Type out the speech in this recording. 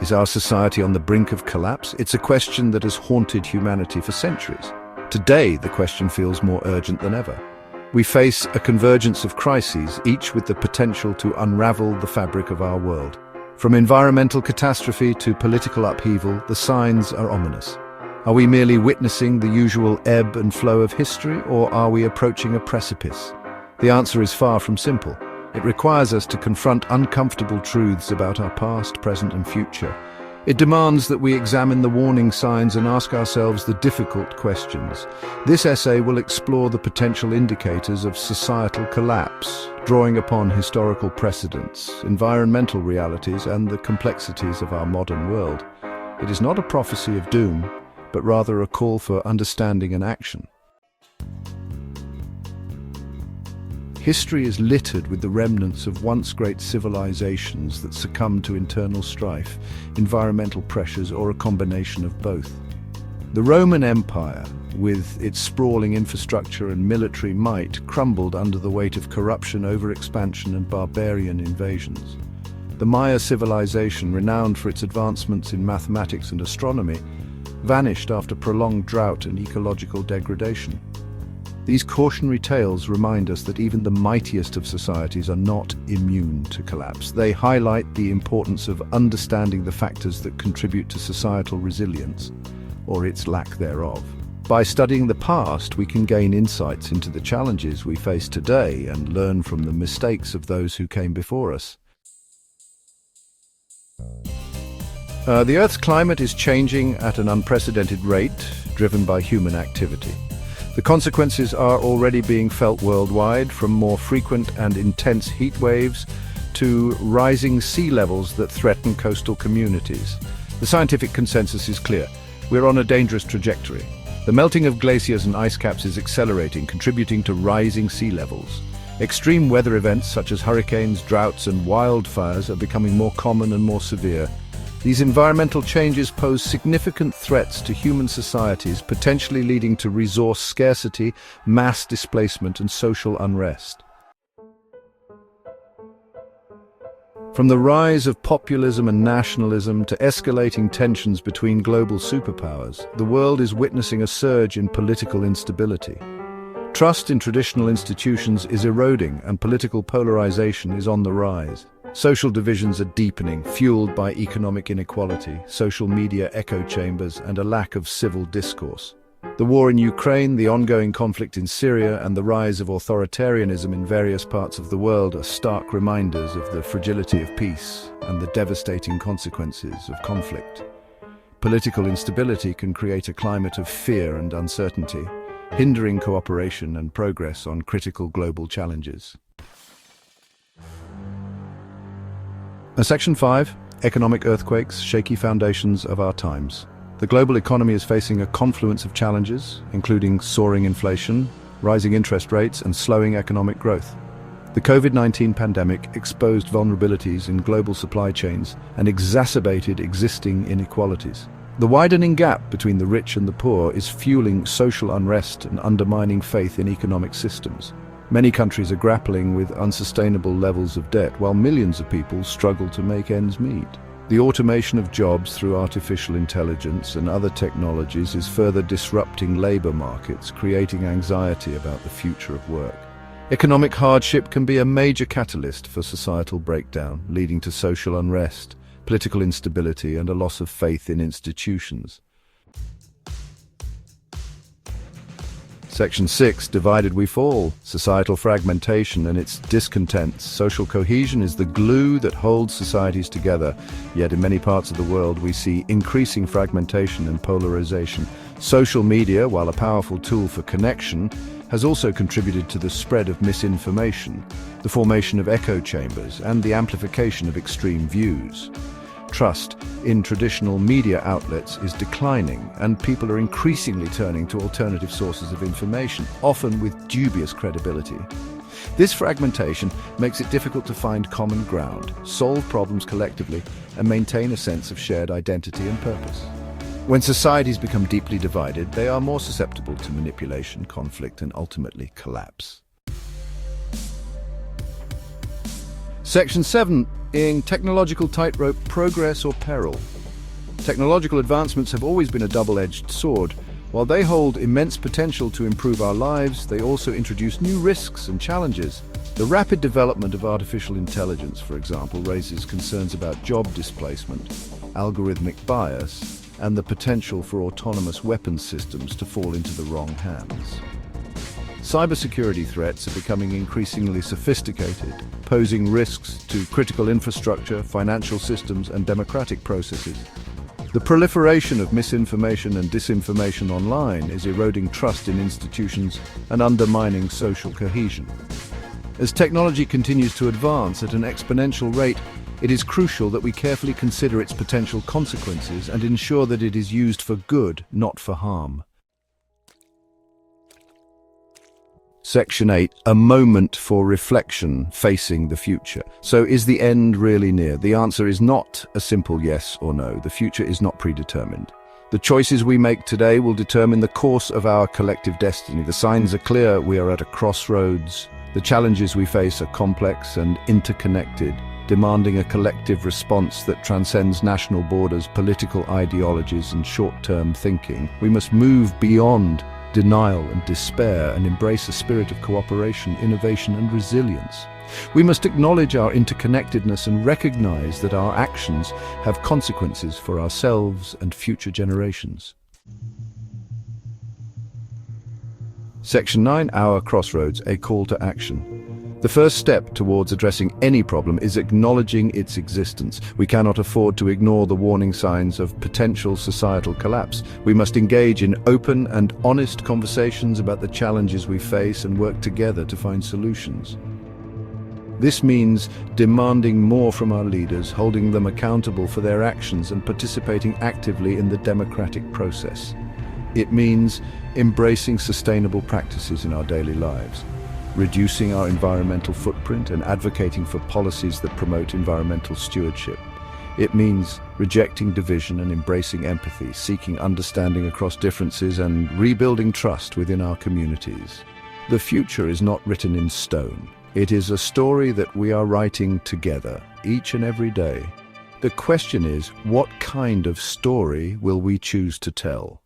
Is our society on the brink of collapse? It's a question that has haunted humanity for centuries. Today, the question feels more urgent than ever. We face a convergence of crises, each with the potential to unravel the fabric of our world. From environmental catastrophe to political upheaval, the signs are ominous. Are we merely witnessing the usual ebb and flow of history, or are we approaching a precipice? The answer is far from simple. It requires us to confront uncomfortable truths about our past, present, and future. It demands that we examine the warning signs and ask ourselves the difficult questions. This essay will explore the potential indicators of societal collapse, drawing upon historical precedents, environmental realities, and the complexities of our modern world. It is not a prophecy of doom, but rather a call for understanding and action. History is littered with the remnants of once great civilizations that succumbed to internal strife, environmental pressures, or a combination of both. The Roman Empire, with its sprawling infrastructure and military might, crumbled under the weight of corruption, overexpansion, and barbarian invasions. The Maya civilization, renowned for its advancements in mathematics and astronomy, vanished after prolonged drought and ecological degradation. These cautionary tales remind us that even the mightiest of societies are not immune to collapse. They highlight the importance of understanding the factors that contribute to societal resilience, or its lack thereof. By studying the past, we can gain insights into the challenges we face today and learn from the mistakes of those who came before us. The Earth's climate is changing at an unprecedented rate, driven by human activity. The consequences are already being felt worldwide, from more frequent and intense heat waves to rising sea levels that threaten coastal communities. The scientific consensus is clear. We're on a dangerous trajectory. The melting of glaciers and ice caps is accelerating, contributing to rising sea levels. Extreme weather events such as hurricanes, droughts, and wildfires are becoming more common and more severe. These environmental changes pose significant threats to human societies, potentially leading to resource scarcity, mass displacement, and social unrest. From the rise of populism and nationalism to escalating tensions between global superpowers, the world is witnessing a surge in political instability. Trust in traditional institutions is eroding, and political polarization is on the rise. Social divisions are deepening, fueled by economic inequality, social media echo chambers, and a lack of civil discourse. The war in Ukraine, the ongoing conflict in Syria, and the rise of authoritarianism in various parts of the world are stark reminders of the fragility of peace and the devastating consequences of conflict. Political instability can create a climate of fear and uncertainty, hindering cooperation and progress on critical global challenges. Section 5. Economic earthquakes, shaky foundations of our times. The global economy is facing a confluence of challenges, including soaring inflation, rising interest rates, and slowing economic growth. The COVID-19 pandemic exposed vulnerabilities in global supply chains and exacerbated existing inequalities. The widening gap between the rich and the poor is fueling social unrest and undermining faith in economic systems. Many countries are grappling with unsustainable levels of debt, while millions of people struggle to make ends meet. The automation of jobs through artificial intelligence and other technologies is further disrupting labor markets, creating anxiety about the future of work. Economic hardship can be a major catalyst for societal breakdown, leading to social unrest, political instability, and a loss of faith in institutions. Section 6. Divided we fall. Societal fragmentation and its discontents. Social cohesion is the glue that holds societies together. Yet in many parts of the world we see increasing fragmentation and polarization. Social media, while a powerful tool for connection, has also contributed to the spread of misinformation, the formation of echo chambers, and the amplification of extreme views. Trust in traditional media outlets is declining, and people are increasingly turning to alternative sources of information, often with dubious credibility. This fragmentation makes it difficult to find common ground, solve problems collectively, and maintain a sense of shared identity and purpose. When societies become deeply divided, they are more susceptible to manipulation, conflict, and ultimately collapse. Section 7. In technological tightrope, progress or peril? Technological advancements have always been a double-edged sword. While they hold immense potential to improve our lives, they also introduce new risks and challenges. The rapid development of artificial intelligence, for example, raises concerns about job displacement, algorithmic bias, and the potential for autonomous weapons systems to fall into the wrong hands. Cybersecurity threats are becoming increasingly sophisticated, posing risks to critical infrastructure, financial systems, and democratic processes. The proliferation of misinformation and disinformation online is eroding trust in institutions and undermining social cohesion. As technology continues to advance at an exponential rate, it is crucial that we carefully consider its potential consequences and ensure that it is used for good, not for harm. Section 8. A moment for reflection, facing the future. So is the end really near? The answer is not a simple yes or no. The future is not predetermined. The choices we make today will determine the course of our collective destiny. The signs are clear. We are at a crossroads. The challenges we face are complex and interconnected, demanding a collective response that transcends national borders, political ideologies, and short-term thinking. We must move beyond denial and despair and embrace a spirit of cooperation, innovation, and resilience. We must acknowledge our interconnectedness and recognize that our actions have consequences for ourselves and future generations. Section 9. Our crossroads, a call to action. The first step towards addressing any problem is acknowledging its existence. We cannot afford to ignore the warning signs of potential societal collapse. We must engage in open and honest conversations about the challenges we face and work together to find solutions. This means demanding more from our leaders, holding them accountable for their actions, and participating actively in the democratic process. It means embracing sustainable practices in our daily lives, reducing our environmental footprint, and advocating for policies that promote environmental stewardship. It means rejecting division and embracing empathy, seeking understanding across differences, and rebuilding trust within our communities. The future is not written in stone. It is a story that we are writing together, each and every day. The question is, what kind of story will we choose to tell?